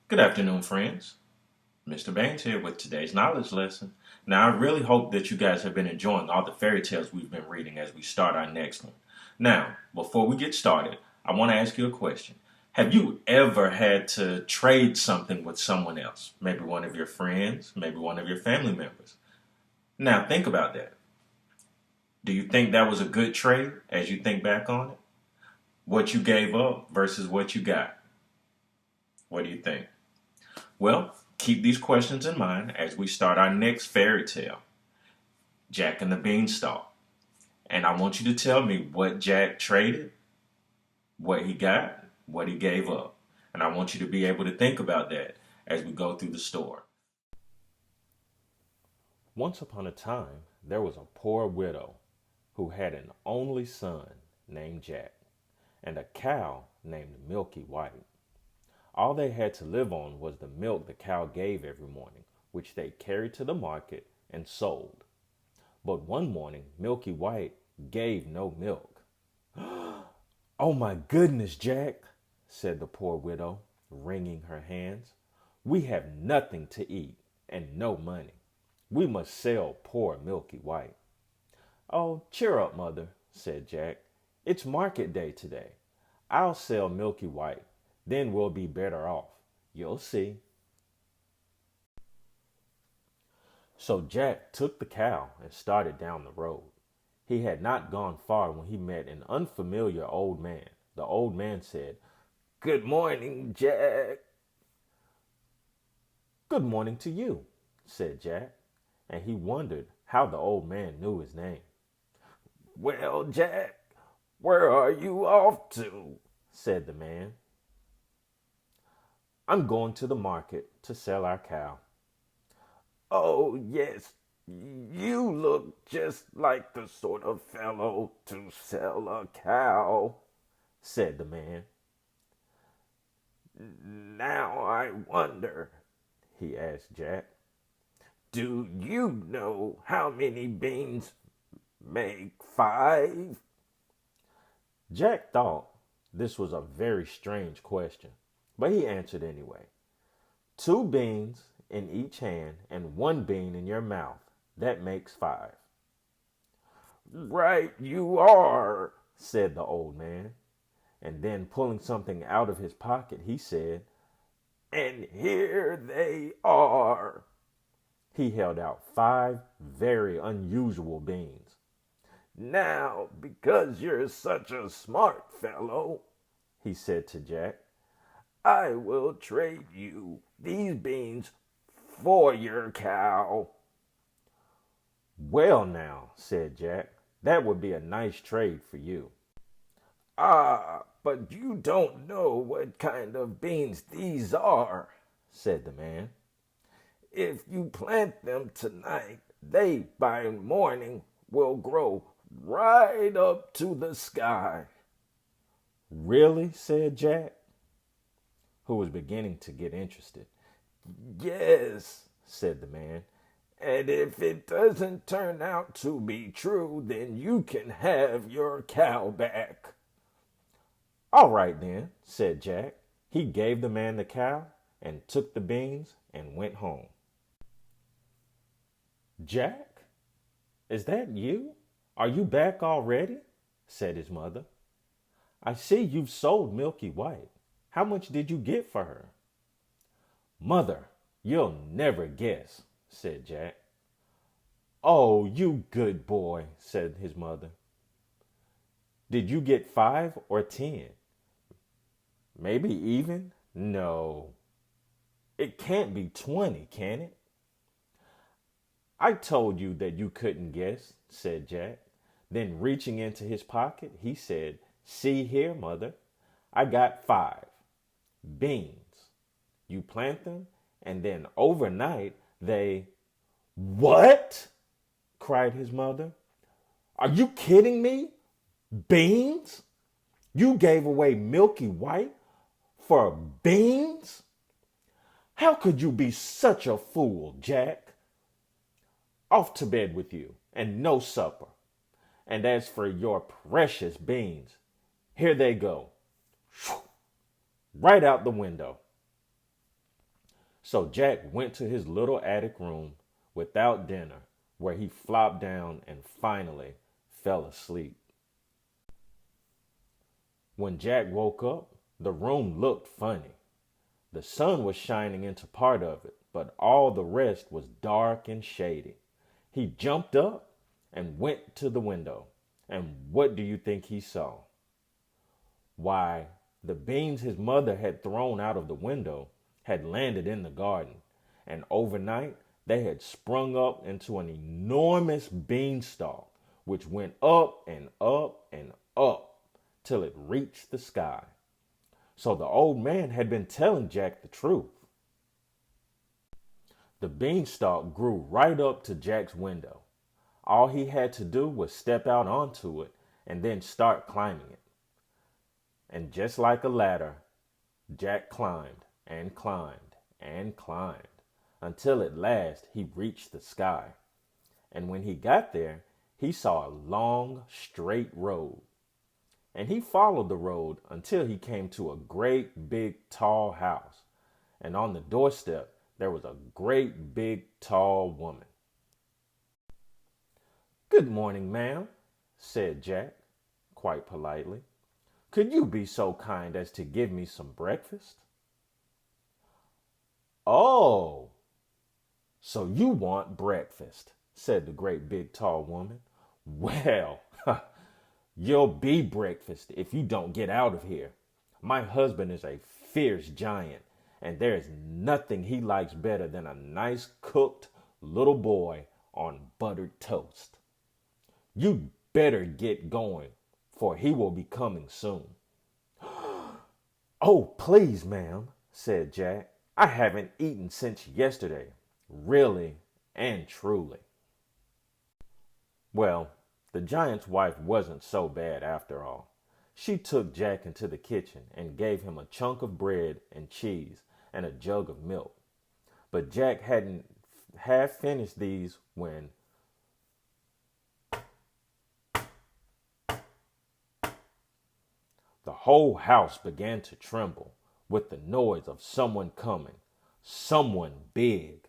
Good afternoon, friends. Mr. Baines here with today's knowledge lesson. Now, I really hope that you guys have been enjoying all the fairy tales we've been reading as we start our next one. Now, before we get started, I want to ask you a question. Have you ever had to trade something with someone else? Maybe one of your friends, maybe one of your family members. Now, think about that. Do you think that was a good trade as you think back on it? What you gave up versus what you got? What do you think? Well, keep these questions in mind as we start our next fairy tale, Jack and the Beanstalk. And I want you to tell me what Jack traded, what he got, what he gave up. And I want you to be able to think about that as we go through the story. Once upon a time, there was a poor widow who had an only son named Jack and a cow named Milky White. All they had to live on was the milk the cow gave every morning, which they carried to the market and sold. But one morning, Milky White gave no milk. "Oh my goodness, Jack," said the poor widow, wringing her hands. "We have nothing to eat and no money. We must sell poor Milky White." "Oh, cheer up, mother," said Jack. "It's market day today. I'll sell Milky White. Then we'll be better off. You'll see." So Jack took the cow and started down the road. He had not gone far when he met an unfamiliar old man. The old man said, "Good morning, Jack." "Good morning to you," said Jack, and he wondered how the old man knew his name. "Well, Jack, where are you off to?" said the man. "I'm going to the market to sell our cow." "Oh, yes, you look just like the sort of fellow to sell a cow," said the man. "Now I wonder," he asked Jack, "do you know how many beans make 5?" Jack thought this was a very strange question, but he answered anyway. "2 beans in each hand and 1 bean in your mouth. That makes 5." "Right you are," said the old man. And then pulling something out of his pocket, he said, "And here they are." He held out 5 very unusual beans. "Now, because you're such a smart fellow," he said to Jack, "I will trade you these beans for your cow." "Well, now," said Jack, "that would be a nice trade for you." "Ah, but you don't know what kind of beans these are," said the man. "If you plant them tonight, they by morning will grow right up to the sky." "Really?" said Jack, who was beginning to get interested. "Yes," said the man. "And if it doesn't turn out to be true, then you can have your cow back." "All right then," said Jack. He gave the man the cow and took the beans and went home. "Jack, is that you? Are you back already?" said his mother. "I see you've sold Milky White. How much did you get for her?" "Mother, you'll never guess," said Jack. "Oh, you good boy," said his mother. "Did you get 5 or 10? Maybe even? No. It can't be 20, can it?" "I told you that you couldn't guess," said Jack. Then reaching into his pocket, he said, "See here, mother. I got 5 beans. You plant them, and then overnight they—" "What?" cried his mother. "Are you kidding me? Beans? You gave away Milky White for beans? How could you be such a fool, Jack? Off to bed with you, and no supper. And as for your precious beans, here they go, right out the window." So Jack went to his little attic room without dinner, where he flopped down and finally fell asleep. When Jack woke up, the room looked funny. The sun was shining into part of it, but all the rest was dark and shady. He jumped up and went to the window. And what do you think he saw? Why, the beans his mother had thrown out of the window had landed in the garden, and overnight they had sprung up into an enormous beanstalk, which went up and up and up till it reached the sky. So the old man had been telling Jack the truth. The beanstalk grew right up to Jack's window. All he had to do was step out onto it and then start climbing it. And just like a ladder, Jack climbed and climbed and climbed until at last he reached the sky. And when he got there, he saw a long, straight road. And he followed the road until he came to a great, big, tall house. And on the doorstep, there was a great, big, tall woman. "Good morning, ma'am," said Jack, quite politely. "Could you be so kind as to give me some breakfast?" "Oh, so you want breakfast," said the great, big, tall woman. "Well, you'll be breakfast if you don't get out of here. My husband is a fierce giant, and there is nothing he likes better than a nice cooked little boy on buttered toast. You'd better get going, for he will be coming soon." "Oh, please, ma'am," said Jack. "I haven't eaten since yesterday, really and truly." Well, the giant's wife wasn't so bad after all. She took Jack into the kitchen and gave him a chunk of bread and cheese and a jug of milk. But Jack hadn't half finished these when the whole house began to tremble with the noise of someone coming, someone big